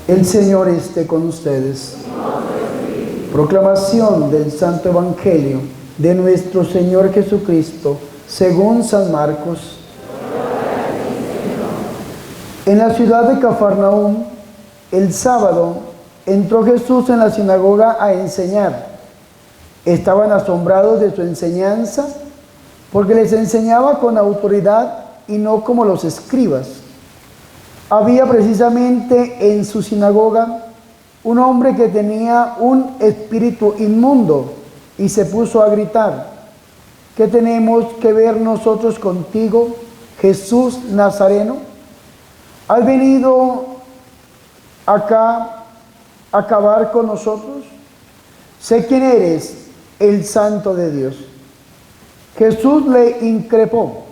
El Señor esté con ustedes. Proclamación del Santo Evangelio de nuestro Señor Jesucristo, según San Marcos. En la ciudad de Cafarnaúm, el sábado, entró Jesús en la sinagoga a enseñar. Estaban asombrados de su enseñanza, porque les enseñaba con autoridad y no como los escribas. Había precisamente en su sinagoga un hombre que tenía un espíritu inmundo y se puso a gritar: ¿qué tenemos que ver nosotros contigo, Jesús Nazareno? ¿Has venido acá a acabar con nosotros? Sé quién eres, el Santo de Dios. Jesús le increpó: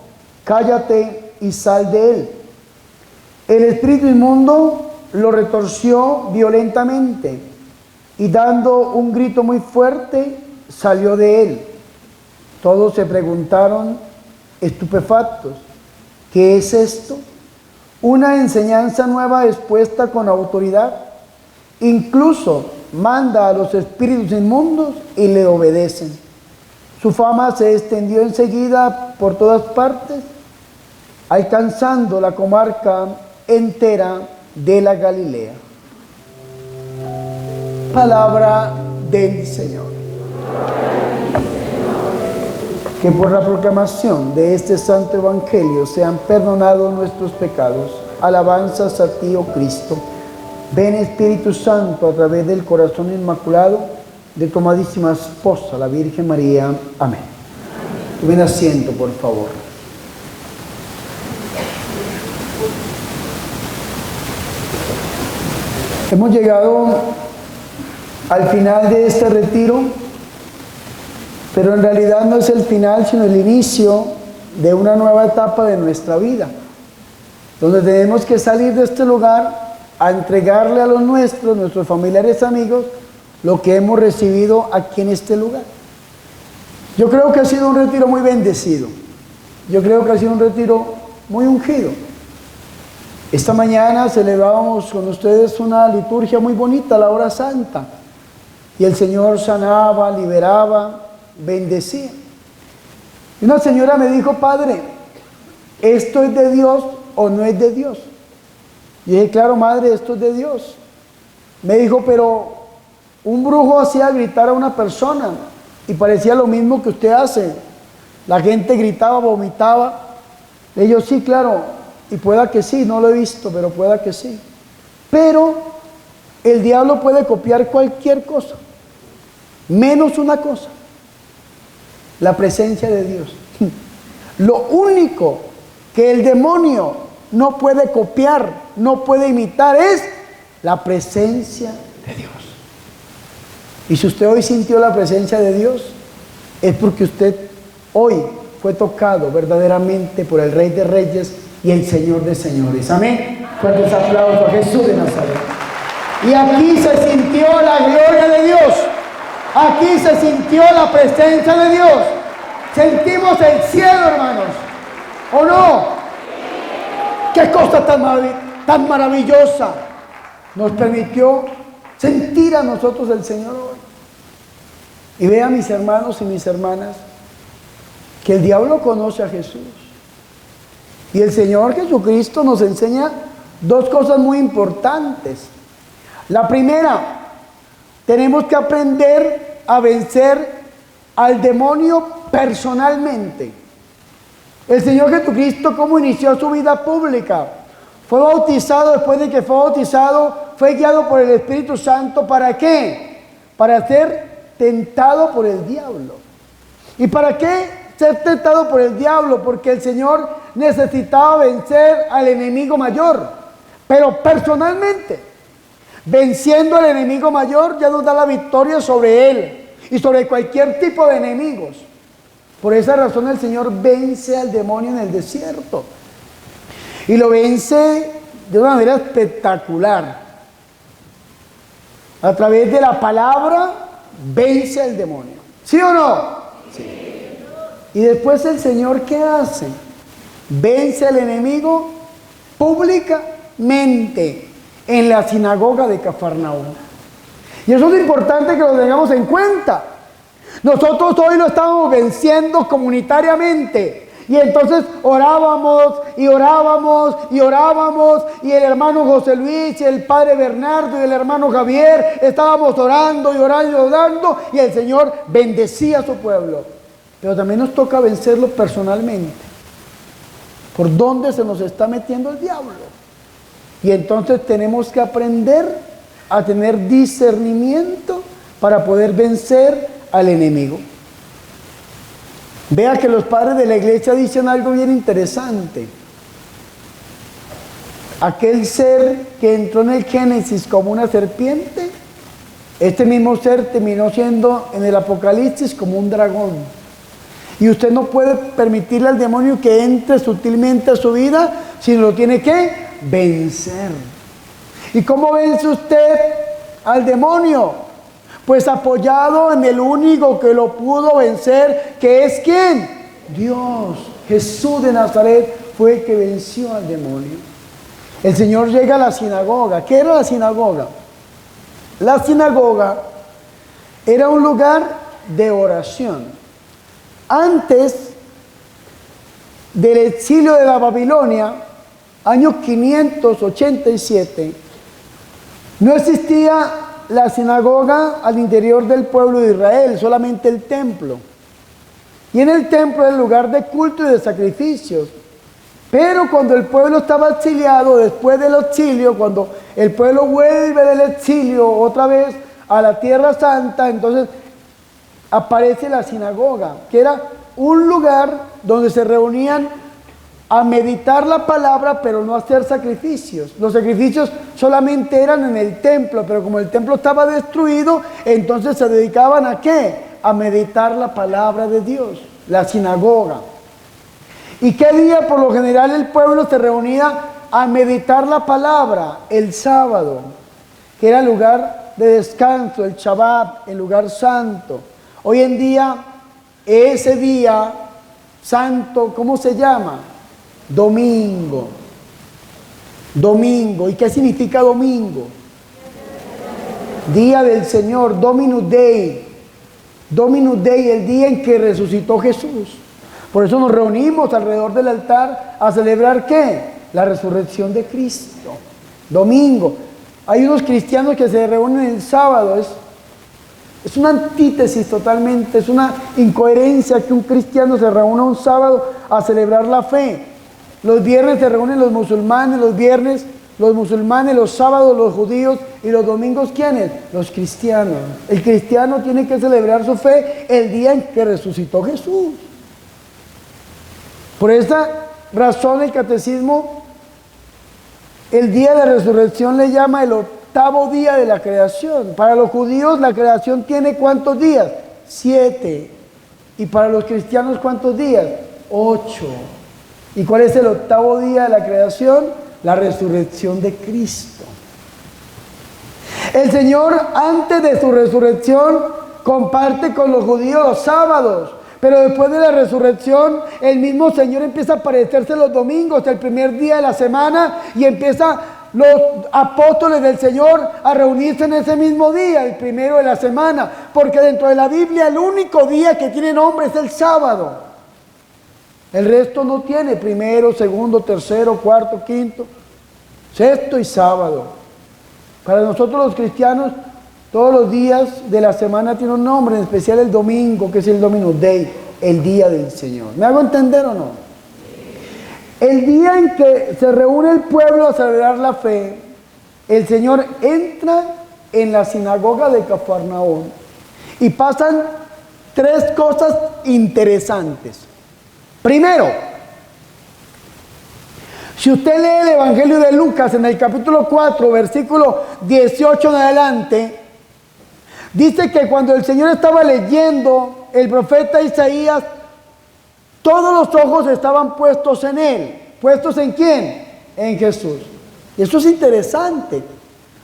cállate y sal de él. El espíritu inmundo lo retorció violentamente y dando un grito muy fuerte salió de él. Todos se preguntaron estupefactos: ¿qué es esto? Una enseñanza nueva expuesta con autoridad. Incluso manda a los espíritus inmundos y le obedecen. Su fama se extendió enseguida por todas partes, alcanzando la comarca entera de la Galilea. Palabra del Señor. Que por la proclamación de este santo evangelio sean perdonados nuestros pecados. Alabanzas a ti, oh Cristo. Ven, Espíritu Santo, a través del corazón inmaculado de tu amadísima esposa, la Virgen María. Amén. Tomen asiento, por favor. Hemos llegado al final de este retiro, pero en realidad no es el final, sino el inicio de una nueva etapa de nuestra vida, donde tenemos que salir de este lugar a entregarle a los nuestros familiares, amigos, lo que hemos recibido aquí en este lugar. Yo creo que ha sido un retiro muy bendecido. Yo creo que ha sido un retiro muy ungido. Esta mañana celebrábamos con ustedes una liturgia muy bonita, la hora santa. Y el Señor sanaba, liberaba, bendecía. Y una señora me dijo: padre, ¿esto es de Dios o no es de Dios? Y dije: claro, madre, esto es de Dios. Me dijo: pero un brujo hacía gritar a una persona y parecía lo mismo que usted hace. La gente gritaba, vomitaba. Le dije: sí, claro. Y pueda que sí, no lo he visto, pero pueda que sí. Pero el diablo puede copiar cualquier cosa, menos una cosa: la presencia de Dios. Lo único que el demonio no puede copiar, no puede imitar, es la presencia de Dios. Y si usted hoy sintió la presencia de Dios, es porque usted hoy fue tocado verdaderamente por el Rey de Reyes y el Señor de Señores. Amén. Fuertes aplausos a Jesús de Nazaret. Y aquí se sintió la gloria de Dios. Aquí se sintió la presencia de Dios. Sentimos el cielo, hermanos, ¿o no? Qué cosa tan maravillosa nos permitió sentir a nosotros el Señor hoy. Y vean, mis hermanos y mis hermanas, que el diablo conoce a Jesús. Y el Señor Jesucristo nos enseña dos cosas muy importantes. La primera, tenemos que aprender a vencer al demonio personalmente. El Señor Jesucristo, ¿cómo inició su vida pública? Fue bautizado. Después de que fue bautizado, fue guiado por el Espíritu Santo. ¿Para qué? Para ser tentado por el diablo. ¿Y para qué ser tentado por el diablo? Porque el Señor necesitaba vencer al enemigo mayor, pero personalmente. Venciendo al enemigo mayor, ya nos da la victoria sobre él y sobre cualquier tipo de enemigos. Por esa razón el Señor vence al demonio en el desierto, y lo vence de una manera espectacular. A través de la palabra vence al demonio. ¿Sí o no? Sí. Y después el Señor, ¿qué hace? Vence al enemigo públicamente en la sinagoga de Cafarnaúm. Y eso es importante que lo tengamos en cuenta. Nosotros hoy lo estamos venciendo comunitariamente. Y entonces orábamos y orábamos y orábamos, y el hermano José Luis y el padre Bernardo y el hermano Javier estábamos orando y orando y orando, y el Señor bendecía a su pueblo. Pero también nos toca vencerlo personalmente. ¿Por dónde se nos está metiendo el diablo? Y entonces tenemos que aprender a tener discernimiento para poder vencer al enemigo. Vea que los padres de la iglesia dicen algo bien interesante. Aquel ser que entró en el Génesis como una serpiente, este mismo ser terminó siendo en el Apocalipsis como un dragón. Y usted no puede permitirle al demonio que entre sutilmente a su vida, sino lo tiene que vencer. ¿Y cómo vence usted al demonio? Pues apoyado en el único que lo pudo vencer, que es ¿quién? Dios. Jesús de Nazaret fue el que venció al demonio. El Señor llega a la sinagoga. ¿Qué era la sinagoga? La sinagoga era un lugar de oración. Antes del exilio de la Babilonia, año 587, no existía la sinagoga al interior del pueblo de Israel, solamente el templo. Y en el templo era el lugar de culto y de sacrificios. Pero cuando el pueblo estaba exiliado, después del exilio, cuando el pueblo vuelve del exilio otra vez a la Tierra Santa, entonces aparece la sinagoga, que era un lugar donde se reunían a meditar la palabra, pero no a hacer sacrificios. Los sacrificios solamente eran en el templo, pero como el templo estaba destruido, entonces se dedicaban ¿a qué? A meditar la palabra de Dios, la sinagoga. ¿Y qué día por lo general el pueblo se reunía a meditar la palabra? El sábado, que era el lugar de descanso, el Shabbat, el lugar santo. Hoy en día, ese día santo, ¿cómo se llama? Domingo. Domingo. ¿Y qué significa domingo? Día del Señor, Dominus Dei. Dominus Dei, el día en que resucitó Jesús. Por eso nos reunimos alrededor del altar a celebrar ¿qué? La resurrección de Cristo. Domingo. Hay unos cristianos que se reúnen el sábado. Es una antítesis totalmente, es una incoherencia que un cristiano se reúna un sábado a celebrar la fe. Los viernes se reúnen los musulmanes, los sábados los judíos, y los domingos ¿quiénes? Los cristianos. El cristiano tiene que celebrar su fe el día en que resucitó Jesús. Por esta razón el catecismo, el día de la resurrección le llama el octavo día de la creación. Para los judíos la creación tiene ¿cuántos días? 7. Y para los cristianos ¿cuántos días? 8. ¿Y cuál es el octavo día de la creación? La resurrección de Cristo. El Señor antes de su resurrección comparte con los judíos los sábados, pero después de la resurrección el mismo Señor empieza a aparecerse los domingos, el primer día de la semana, y empieza los apóstoles del Señor a reunirse en ese mismo día, el primero de la semana, porque dentro de la Biblia el único día que tiene nombre es el sábado. El resto no tiene primero, segundo, tercero, cuarto, quinto, sexto y sábado. Para nosotros los cristianos, todos los días de la semana tienen un nombre, en especial el domingo, que es el Dominus Dei, el día del Señor. ¿Me hago entender o no? El día en que se reúne el pueblo a celebrar la fe, el Señor entra en la sinagoga de Cafarnaúm y pasan 3 cosas interesantes. Primero, si usted lee el Evangelio de Lucas en el capítulo 4, versículo 18 en adelante, dice que cuando el Señor estaba leyendo el profeta Isaías, todos los ojos estaban puestos en él. ¿Puestos en quién? En Jesús. Y eso es interesante,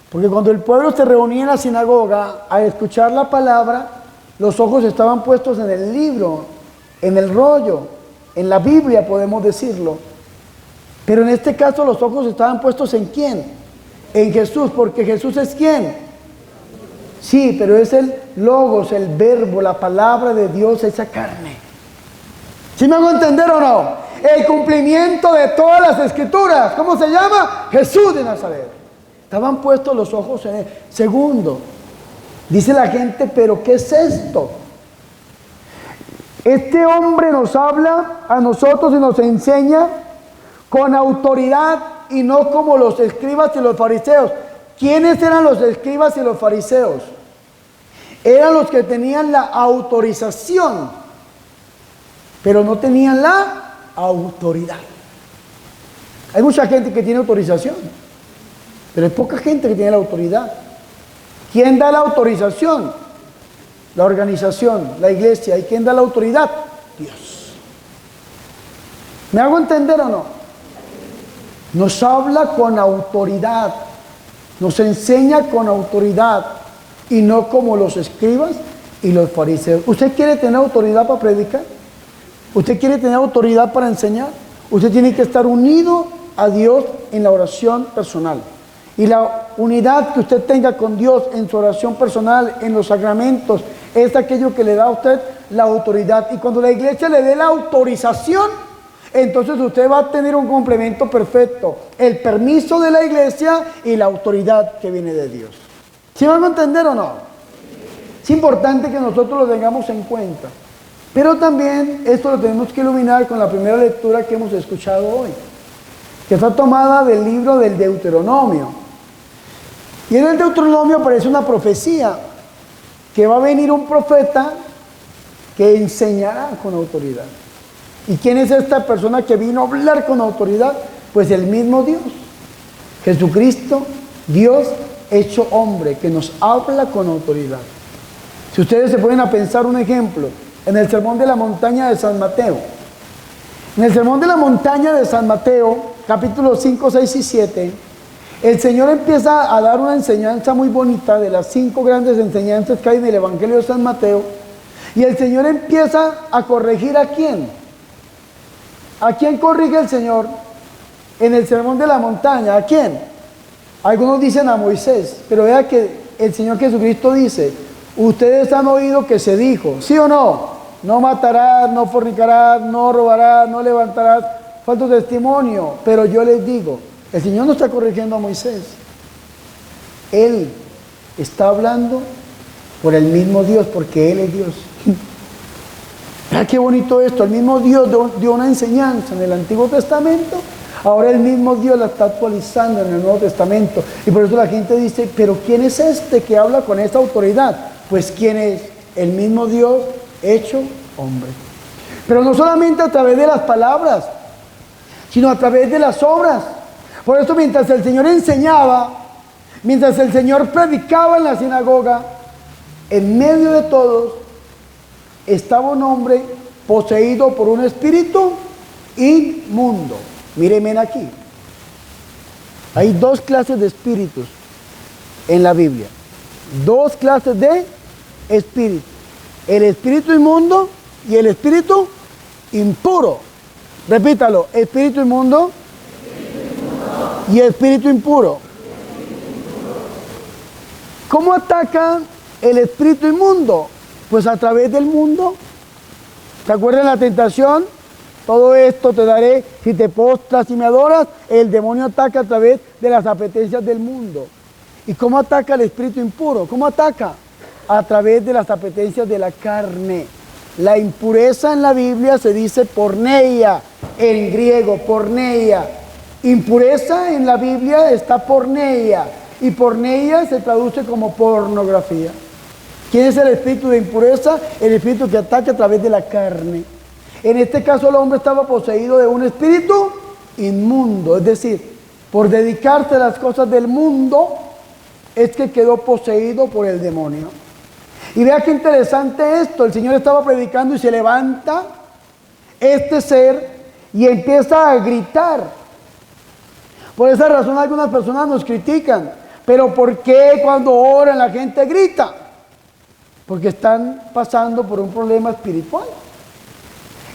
porque cuando el pueblo se reunía en la sinagoga a escuchar la palabra, los ojos estaban puestos en el libro, en el rollo, en la Biblia podemos decirlo. Pero en este caso los ojos estaban puestos ¿en quién? En Jesús, porque Jesús es ¿quién? Sí, pero es el logos, el verbo, la palabra de Dios hecha carne. ¿Sí me hago entender o no? El cumplimiento de todas las escrituras. ¿Cómo se llama? Jesús de Nazaret. Estaban puestos los ojos en él. Segundo, dice la gente, pero ¿qué es esto? Este hombre nos habla a nosotros y nos enseña con autoridad y no como los escribas y los fariseos. ¿Quiénes eran los escribas y los fariseos? Eran los que tenían la autorización, pero no tenían la autoridad. Hay mucha gente que tiene autorización, pero hay poca gente que tiene la autoridad. ¿Quién da la autorización? La organización, la iglesia. ¿Y quién da la autoridad? Dios. ¿Me hago entender o no? Nos habla con autoridad, nos enseña con autoridad y no como los escribas y los fariseos. ¿Usted quiere tener autoridad para predicar? ¿Usted quiere tener autoridad para enseñar? Usted tiene que estar unido a Dios en la oración personal. Y la unidad que usted tenga con Dios en su oración personal, en los sacramentos, es aquello que le da a usted la autoridad. Y cuando la iglesia le dé la autorización, entonces usted va a tener un complemento perfecto. El permiso de la iglesia y la autoridad que viene de Dios. ¿Sí van a entender o no? Es importante que nosotros lo tengamos en cuenta. Pero también esto lo tenemos que iluminar con la primera lectura que hemos escuchado hoy, que fue tomada del libro del Deuteronomio. Y en el Deuteronomio aparece una profecía, que va a venir un profeta que enseñará con autoridad. ¿Y quién es esta persona que vino a hablar con autoridad? Pues el mismo Dios, Jesucristo, Dios hecho hombre, que nos habla con autoridad. Si ustedes se ponen a pensar un ejemplo, en el Sermón de la Montaña de San Mateo. En el Sermón de la Montaña de San Mateo, capítulos 5, 6 y 7, el Señor empieza a dar una enseñanza muy bonita de las 5 grandes enseñanzas que hay en el Evangelio de San Mateo. Y el Señor empieza a corregir ¿a quién? ¿A quién corrige el Señor en el Sermón de la Montaña? ¿A quién? Algunos dicen a Moisés, pero vea que el Señor Jesucristo dice, ustedes han oído que se dijo, ¿sí o no? No matarás, no fornicarás, no robarás, no levantarás falso testimonio. Pero yo les digo, el Señor no está corrigiendo a Moisés. Él está hablando por el mismo Dios, porque Él es Dios. Mira qué bonito esto. El mismo Dios dio una enseñanza en el Antiguo Testamento. Ahora el mismo Dios la está actualizando en el Nuevo Testamento. Y por eso la gente dice, pero ¿quién es este que habla con esta autoridad? Pues ¿quién es? El mismo Dios hecho hombre. Pero no solamente a través de las palabras, sino a través de las obras. Por eso mientras el Señor enseñaba, mientras el Señor predicaba en la sinagoga, en medio de todos estaba un hombre poseído por un espíritu inmundo. Mírenme aquí. Hay 2 clases de espíritus en la Biblia. 2 clases de espíritu. El espíritu inmundo y el espíritu impuro. Repítalo, espíritu inmundo y espíritu impuro. ¿Cómo ataca el espíritu inmundo? Pues a través del mundo. ¿Se acuerdan la tentación? Todo esto te daré si te postras y me adoras. El demonio ataca a través de las apetencias del mundo. ¿Y cómo ataca el espíritu impuro? ¿Cómo ataca? A través de las apetencias de la carne. La impureza en la Biblia se dice porneia, en griego, porneia. Impureza en la Biblia está porneia, y porneia se traduce como pornografía. ¿Quién es el espíritu de impureza? El espíritu que ataca a través de la carne. En este caso el hombre estaba poseído de un espíritu inmundo, es decir, por dedicarse a las cosas del mundo, es que quedó poseído por el demonio. Y vea qué interesante esto, el Señor estaba predicando y se levanta este ser y empieza a gritar. Por esa razón algunas personas nos critican, pero ¿por qué cuando oran la gente grita? Porque están pasando por un problema espiritual.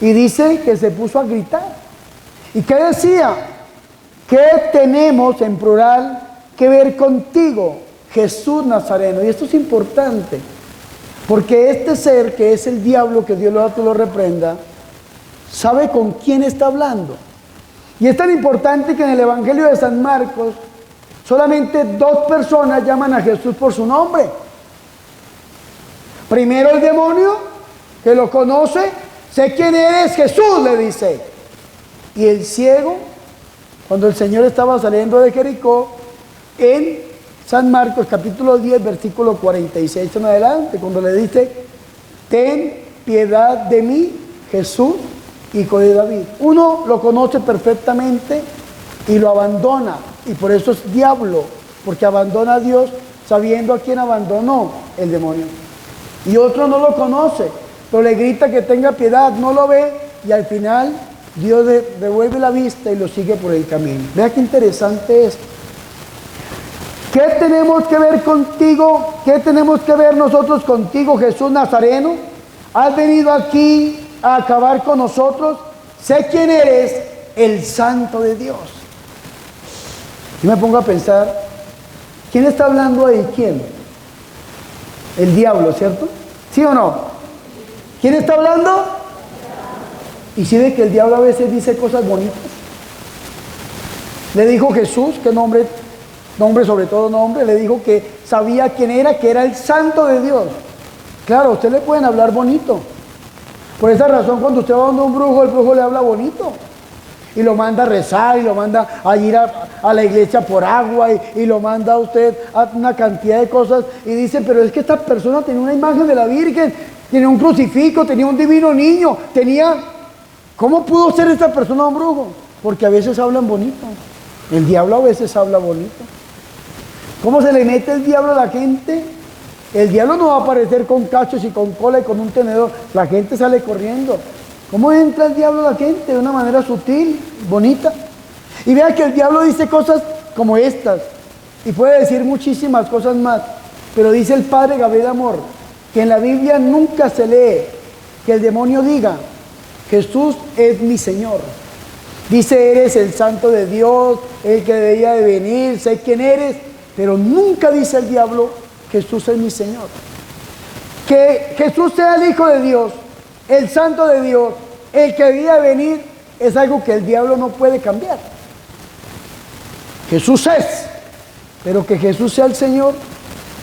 Y dice que se puso a gritar. ¿Y qué decía? ¿Qué tenemos en plural que ver contigo, Jesús Nazareno. Y esto es importante, porque este ser que es el diablo, que Dios lo reprenda, sabe con quién está hablando. Y es tan importante que en el Evangelio de San Marcos solamente 2 personas llaman a Jesús por su nombre. Primero el demonio, que lo conoce, sé quién eres, Jesús, le dice. Y el ciego, cuando el Señor estaba saliendo de Jericó, en San Marcos capítulo 10, versículo 46 en adelante, cuando le dice: ten piedad de mí, Jesús, hijo de David. Uno lo conoce perfectamente y lo abandona, y por eso es diablo, porque abandona a Dios sabiendo a quién abandonó, el demonio. Y otro no lo conoce, pero le grita que tenga piedad, no lo ve, y al final Dios devuelve la vista y lo sigue por el camino. Vea qué interesante es. ¿Qué tenemos que ver contigo? ¿Qué tenemos que ver nosotros contigo, Jesús Nazareno? ¿Has venido aquí a acabar con nosotros? Sé quién eres, el Santo de Dios. Yo me pongo a pensar, ¿quién está hablando ahí? ¿Quién? El diablo, ¿cierto? ¿Sí o no? ¿Quién está hablando? Y si ve que el diablo a veces dice cosas bonitas. Le dijo Jesús, que nombre sobre todo nombre, le dijo que sabía quién era, que era el Santo de Dios. Claro, a usted le pueden hablar bonito. Por esa razón, cuando usted va donde un brujo, el brujo le habla bonito. Y lo manda a rezar, y lo manda a ir a la iglesia por agua, y lo manda a usted a una cantidad de cosas. Y dice, pero es que esta persona tenía una imagen de la Virgen, tenía un crucifijo, tenía un divino niño, ¿Cómo pudo ser esta persona un brujo? Porque a veces hablan bonito. El diablo a veces habla bonito. ¿Cómo se le mete el diablo a la gente? El diablo no va a aparecer con cachos y con cola y con un tenedor. La gente sale corriendo. ¿Cómo entra el diablo a la gente? De una manera sutil, bonita. Y vea que el diablo dice cosas como estas. Y puede decir muchísimas cosas más. Pero dice el padre Gabriel Amor que en la Biblia nunca se lee que el demonio diga: Jesús es mi Señor. Dice: eres el Santo de Dios, el que debía de venir, sé quién eres. Pero nunca dice el diablo: Jesús es mi Señor. Que Jesús sea el Hijo de Dios, el Santo de Dios, el que debía de venir, es algo que el diablo no puede cambiar. Jesús es. Pero que Jesús sea el Señor,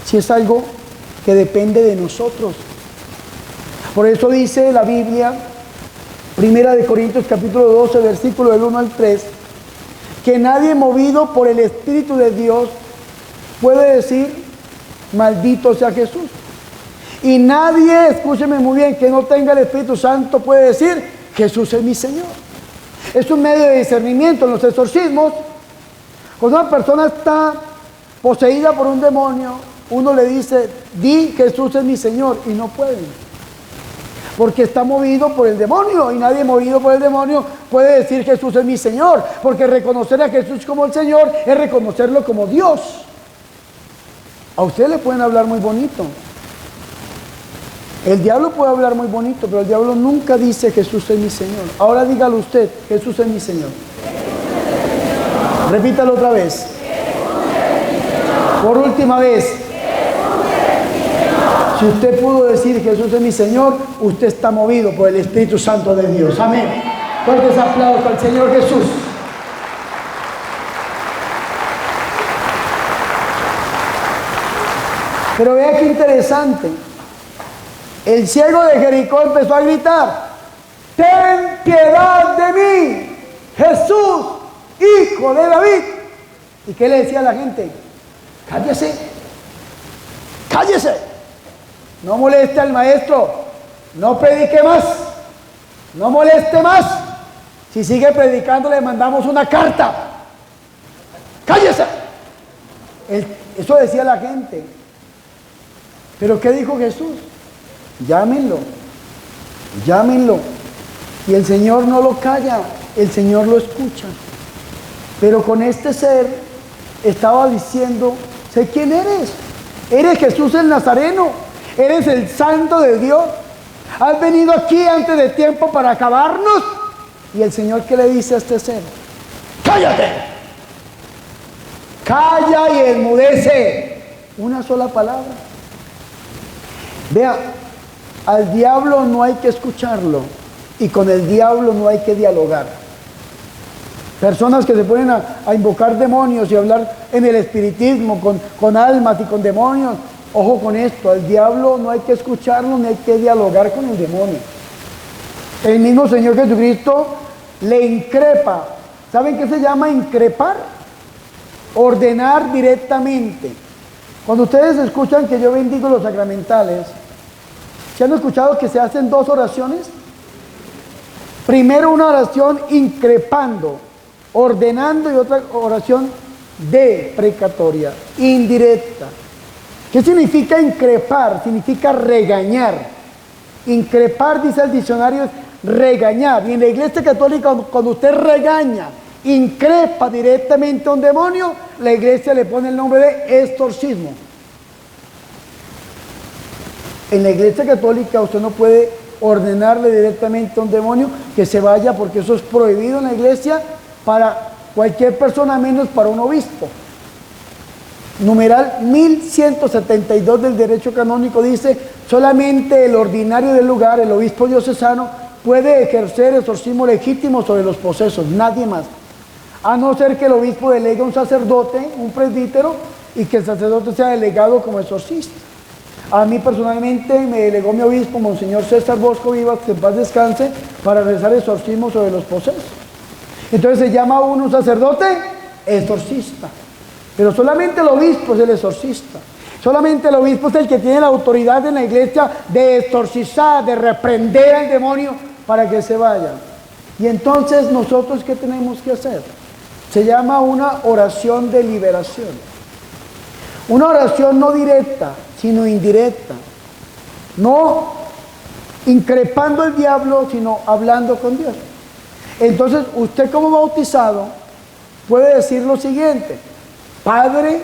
sí es algo que depende de nosotros. Por eso dice la Biblia, Primera de Corintios capítulo 12, versículo del 1 al 3, que nadie movido por el Espíritu de Dios puede decir: maldito sea Jesús. Y nadie, escúcheme muy bien, que no tenga el Espíritu Santo puede decir: Jesús es mi Señor. Es un medio de discernimiento. En los exorcismos, cuando una persona está poseída por un demonio, uno le dice: di Jesús es mi Señor, y no pueden. Porque está movido por el demonio, y nadie movido por el demonio puede decir: Jesús es mi Señor, porque reconocer a Jesús como el Señor es reconocerlo como Dios. A usted le pueden hablar muy bonito. El diablo puede hablar muy bonito, pero el diablo nunca dice: Jesús es mi Señor. Ahora dígalo usted: Jesús es mi Señor. Repítalo otra vez. Por última vez. Si usted pudo decir: Jesús es mi Señor, usted está movido por el Espíritu Santo de Dios. Amén. Fuertes aplausos al Señor Jesús. Pero vea qué interesante. El ciego de Jericó empezó a gritar: ten piedad de mí, Jesús, hijo de David. ¿Y qué le decía a la gente? Cállese, cállese. No moleste al maestro, no predique más, no moleste más. Si sigue predicando, le mandamos una carta. ¡Cállese! Eso decía la gente. ¿Pero qué dijo Jesús? Llámenlo, llámenlo. Y el Señor no lo calla, el Señor lo escucha. Pero con este ser estaba diciendo: sé quién eres. Eres Jesús el Nazareno. Eres el Santo de Dios. Has venido aquí antes de tiempo para acabarnos. Y el Señor, ¿qué le dice a este ser? ¡Cállate! calla y enmudece. Una sola palabra. Vea, al diablo no hay que escucharlo y con el diablo no hay que dialogar. Personas que se ponen a invocar demonios y hablar en el espiritismo con almas y con demonios. Ojo con esto, al diablo no hay que escucharlo ni hay que dialogar con el demonio. El mismo Señor Jesucristo le increpa. ¿Saben qué se llama increpar? Ordenar directamente. Cuando ustedes escuchan que yo bendigo los sacramentales, ¿se han escuchado que se hacen dos oraciones? Primero una oración increpando, ordenando, y otra oración deprecatoria, indirecta. ¿Qué significa increpar? Significa regañar. Increpar, dice el diccionario, es regañar. Y en la Iglesia Católica, cuando usted regaña, increpa directamente a un demonio, la Iglesia le pone el nombre de exorcismo. En la Iglesia Católica usted no puede ordenarle directamente a un demonio que se vaya, porque eso es prohibido en la Iglesia para cualquier persona, menos para un obispo. Numeral 1172 del derecho canónico dice: solamente el ordinario del lugar, el obispo diocesano, puede ejercer exorcismo legítimo sobre los posesos, nadie más. A no ser que el obispo delegue a un sacerdote, un presbítero, y que el sacerdote sea delegado como exorcista. A mí personalmente me delegó mi obispo, Monseñor César Bosco Vivas, que en paz descanse, para realizar exorcismo sobre los posesos. Entonces se llama a uno un sacerdote exorcista. Pero solamente el obispo es el exorcista. Solamente el obispo es el que tiene la autoridad en la iglesia de exorcizar, de reprender al demonio para que se vaya. Y entonces nosotros, ¿qué tenemos que hacer? Se llama una oración de liberación. Una oración no directa, sino indirecta. No increpando al diablo, sino hablando con Dios. Entonces, usted como bautizado puede decir lo siguiente: Padre,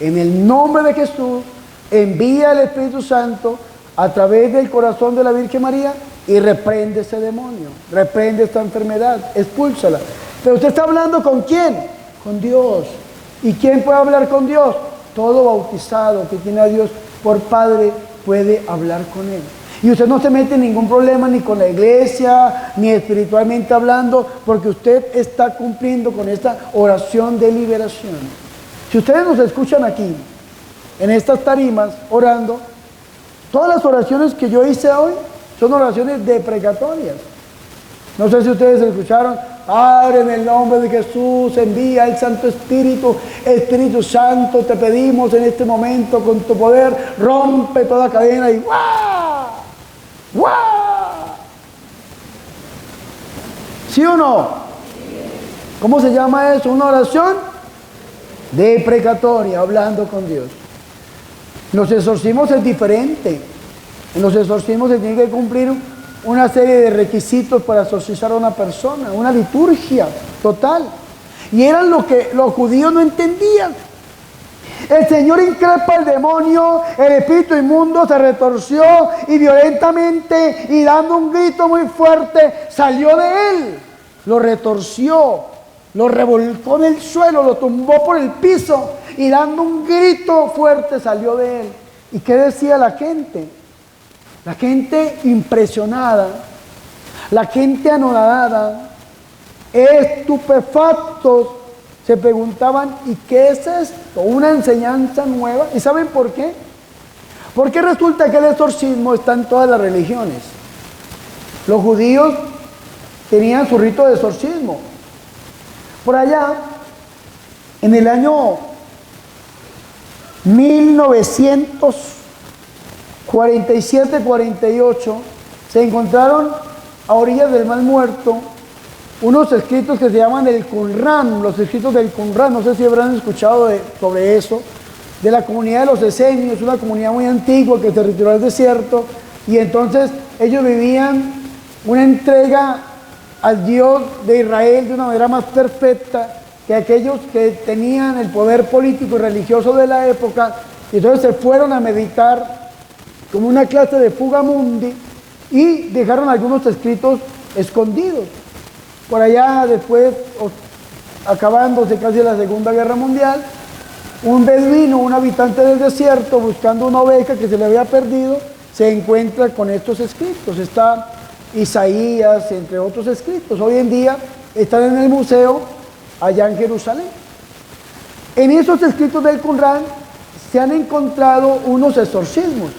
en el nombre de Jesús, envía el Espíritu Santo a través del corazón de la Virgen María y reprende ese demonio, reprende esta enfermedad, expúlsala. Pero usted está hablando ¿con quién? Con Dios. ¿Y quién puede hablar con Dios? Todo bautizado que tiene a Dios por Padre puede hablar con Él. Y usted no se mete en ningún problema ni con la iglesia, ni espiritualmente hablando, porque usted está cumpliendo con esta oración de liberación. Si ustedes nos escuchan aquí, en estas tarimas, orando, todas las oraciones que yo hice hoy son oraciones deprecatorias. No sé si ustedes escucharon: Padre, en el nombre de Jesús, envía el Santo Espíritu. Espíritu Santo, te pedimos en este momento, con tu poder, rompe toda cadena y ¡guau! ¡Guau! ¿Sí o no? ¿Cómo se llama eso? Una oración deprecatoria, hablando con Dios. En los exorcismos es diferente. En los exorcismos se tiene que cumplir una serie de requisitos para exorcizar a una persona, una liturgia total. Y eran lo que los judíos no entendían. El Señor increpa al demonio, el espíritu inmundo se retorció y violentamente, y dando un grito muy fuerte, salió de él. Lo retorció, lo revolcó en el suelo, lo tumbó por el piso, y dando un grito fuerte salió de él. ¿Y qué decía la gente? La gente impresionada, la gente anonadada, estupefactos, se preguntaban: ¿y qué es esto? Una enseñanza nueva. ¿Y saben por qué? Porque resulta que el exorcismo está en todas las religiones. Los judíos tenían su rito de exorcismo. Por allá, en el año 1947-48, se encontraron a orillas del Mar Muerto unos escritos que se llaman el Qumran, los escritos del Qumran. No sé si habrán escuchado sobre eso, de la comunidad de los esenios, una comunidad muy antigua que se retiró al desierto, y entonces ellos vivían una entrega al Dios de Israel de una manera más perfecta que aquellos que tenían el poder político y religioso de la época. Y entonces se fueron a meditar como una clase de fuga mundi y dejaron algunos escritos escondidos. Por allá, después, acabándose casi la Segunda Guerra Mundial, Un beduino, un habitante del desierto, buscando una oveja que se le había perdido, se encuentra con estos escritos. Está Isaías, entre otros escritos. Hoy en día están en el museo allá en Jerusalén. En esos escritos del Qumrán se han encontrado unos exorcismos.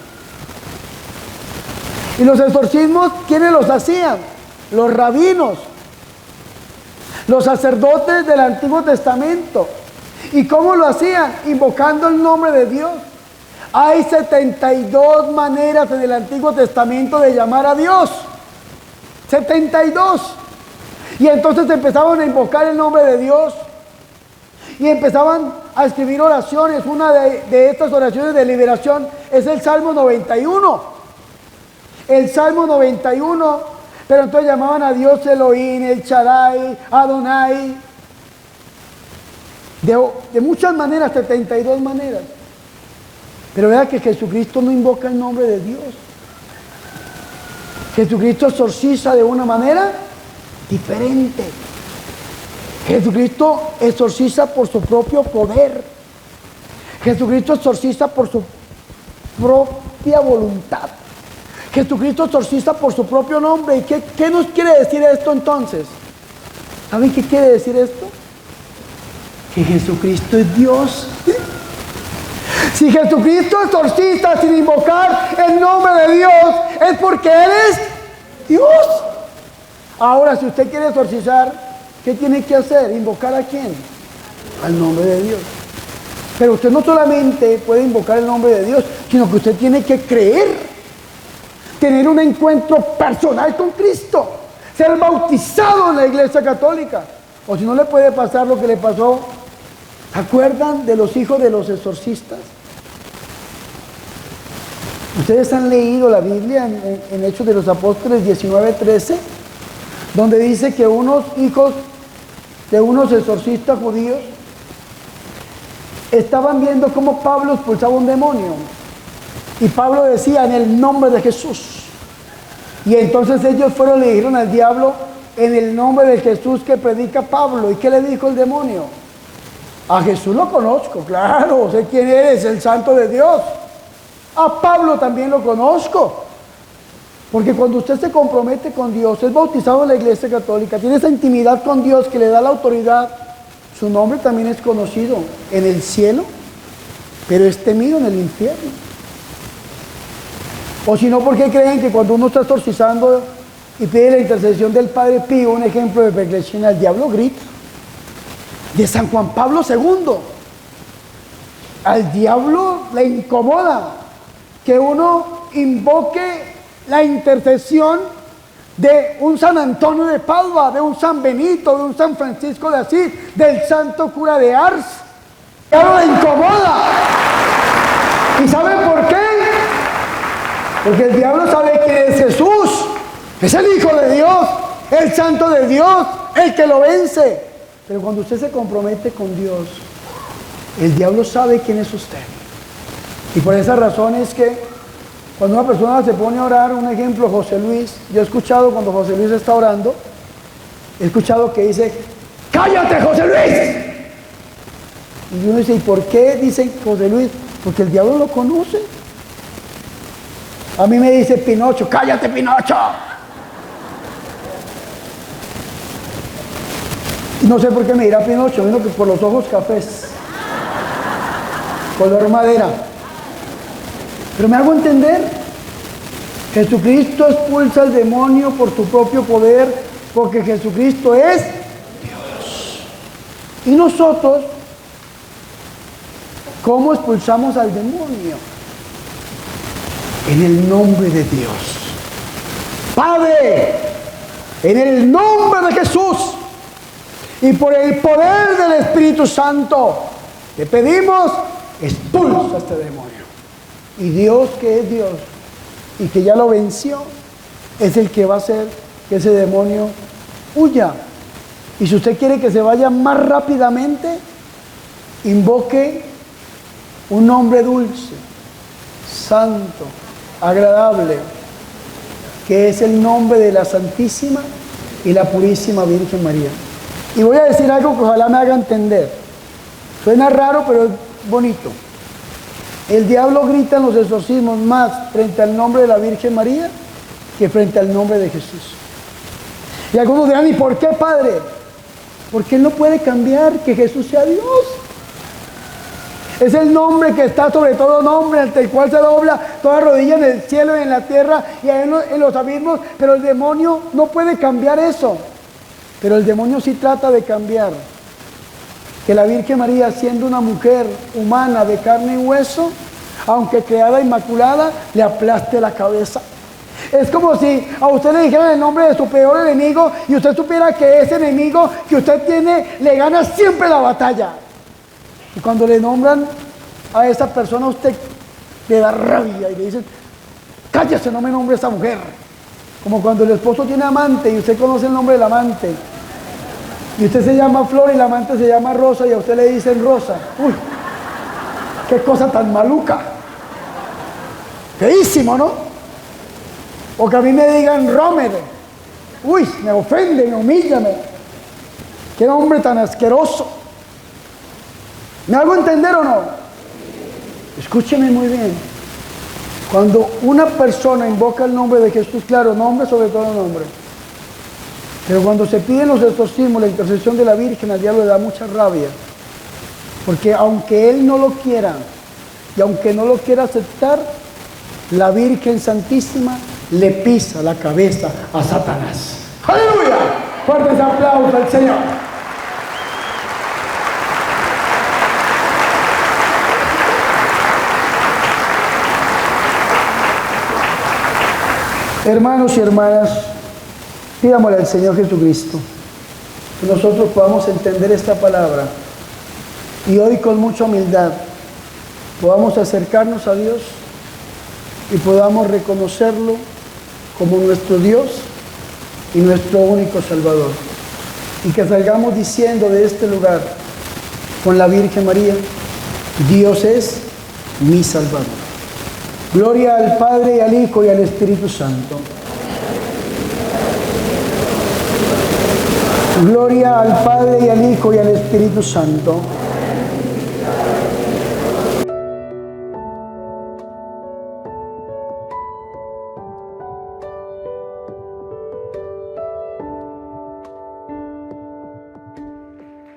Y los exorcismos, ¿quiénes los hacían? Los rabinos, los sacerdotes del Antiguo Testamento. ¿Y cómo lo hacían? Invocando el nombre de Dios. Hay 72 maneras en el Antiguo Testamento de llamar a Dios. 72. Y entonces empezaban a invocar el nombre de Dios. Y empezaban a escribir oraciones. Una de estas oraciones de liberación es el Salmo 91. El Salmo 91, pero entonces llamaban a Dios Elohim, El Shaddai, Adonai. De muchas maneras, 72 maneras. Pero vea que Jesucristo no invoca el nombre de Dios. Jesucristo exorciza de una manera diferente. Jesucristo exorciza por su propio poder. Jesucristo exorciza por su propia voluntad. Jesucristo exorciza por su propio nombre. ¿Y qué nos quiere decir esto entonces? ¿Saben qué quiere decir esto? Que Jesucristo es Dios. Si Jesucristo exorciza sin invocar el nombre de Dios, es porque Él es Dios. Ahora, si usted quiere exorcizar, ¿qué tiene que hacer? ¿Invocar a quién? Al nombre de Dios. Pero usted no solamente puede invocar el nombre de Dios, sino que usted tiene que creer. Tener un encuentro personal con Cristo, ser bautizado en la Iglesia Católica, o si no le puede pasar lo que le pasó. ¿Se acuerdan de los hijos de los exorcistas? Ustedes han leído la Biblia en Hechos de los Apóstoles 19:13, donde dice que unos hijos de unos exorcistas judíos estaban viendo cómo Pablo expulsaba un demonio. Y Pablo decía, en el nombre de Jesús. Y entonces ellos fueron y le dijeron al diablo, en el nombre de Jesús que predica Pablo. ¿Y qué le dijo el demonio? A Jesús lo conozco, claro, sé quién eres, el Santo de Dios. A Pablo también lo conozco. Porque cuando usted se compromete con Dios, es bautizado en la Iglesia Católica, tiene esa intimidad con Dios que le da la autoridad, su nombre también es conocido en el cielo, pero es temido en el infierno. O si no, ¿por qué creen que cuando uno está exorcizando y pide la intercesión del Padre Pío, un ejemplo de Begleshina, el diablo grita? De San Juan Pablo II. Al diablo le incomoda que uno invoque la intercesión de un San Antonio de Padua, de un San Benito, de un San Francisco de Asís, del santo cura de Ars. El diablo le incomoda. ¿Y saben por qué? Porque el diablo sabe que es Jesús, es el Hijo de Dios, el Santo de Dios, el que lo vence. Pero cuando usted se compromete con Dios, el diablo sabe quién es usted. Y por esa razón es que cuando una persona se pone a orar, un ejemplo, José Luis, yo he escuchado cuando José Luis está orando, he escuchado que dice, ¡cállate, José Luis! Y uno dice, ¿y por qué dice José Luis? Porque el diablo lo conoce. A mí me dice Pinocho, ¡cállate, Pinocho! No sé por qué me dirá Pinocho, menos que por los ojos cafés, color madera. Pero me hago entender, Jesucristo expulsa al demonio por su propio poder, porque Jesucristo es Dios. Y nosotros, ¿cómo expulsamos al demonio? En el nombre de Dios. Padre, en el nombre de Jesús y por el poder del Espíritu Santo, te pedimos, expulsa a este demonio. Y Dios, que es Dios y que ya lo venció, es el que va a hacer que ese demonio huya. Y si usted quiere que se vaya más rápidamente, invoque un nombre dulce, santo, agradable, que es el nombre de la Santísima y la Purísima Virgen María. Y voy a decir algo que ojalá me haga entender. Suena raro, pero bonito. El diablo grita en los exorcismos más frente al nombre de la Virgen María que frente al nombre de Jesús. Y algunos dirán, ¿y por qué, Padre? Porque Él no puede cambiar que Jesús sea Dios. Es el nombre que está sobre todo nombre, ante el cual se dobla toda rodilla en el cielo y en la tierra y en los abismos, pero el demonio no puede cambiar eso. Pero el demonio sí trata de cambiar que la Virgen María, siendo una mujer humana de carne y hueso, aunque creada inmaculada, le aplaste la cabeza. Es como si a usted le dijeran el nombre de su peor enemigo y usted supiera que ese enemigo que usted tiene le gana siempre la batalla. Y cuando le nombran a esa persona, usted le da rabia y le dicen, cállese, no me nombre esa mujer. Como cuando el esposo tiene amante y usted conoce el nombre del amante. Y usted se llama Flor y el amante se llama Rosa y a usted le dicen Rosa. Uy, qué cosa tan maluca. Feísimo, ¿no? O que a mí me digan Romer. Uy, me ofende, me humilla. Qué nombre tan asqueroso. ¿Me hago entender o no? Escúcheme muy bien. Cuando una persona invoca el nombre de Jesús, claro, nombre sobre todo nombre. Pero cuando se piden los exorcismos, la intercesión de la Virgen, al diablo le da mucha rabia. Porque aunque él no lo quiera, y aunque no lo quiera aceptar, la Virgen Santísima le pisa la cabeza a Satanás. ¡Aleluya! Fuertes aplausos al Señor. Hermanos y hermanas, pidámosle al Señor Jesucristo que nosotros podamos entender esta palabra y hoy con mucha humildad podamos acercarnos a Dios y podamos reconocerlo como nuestro Dios y nuestro único Salvador. Y que salgamos diciendo de este lugar con la Virgen María, Dios es mi Salvador. Gloria al Padre y al Hijo y al Espíritu Santo. Gloria al Padre y al Hijo y al Espíritu Santo.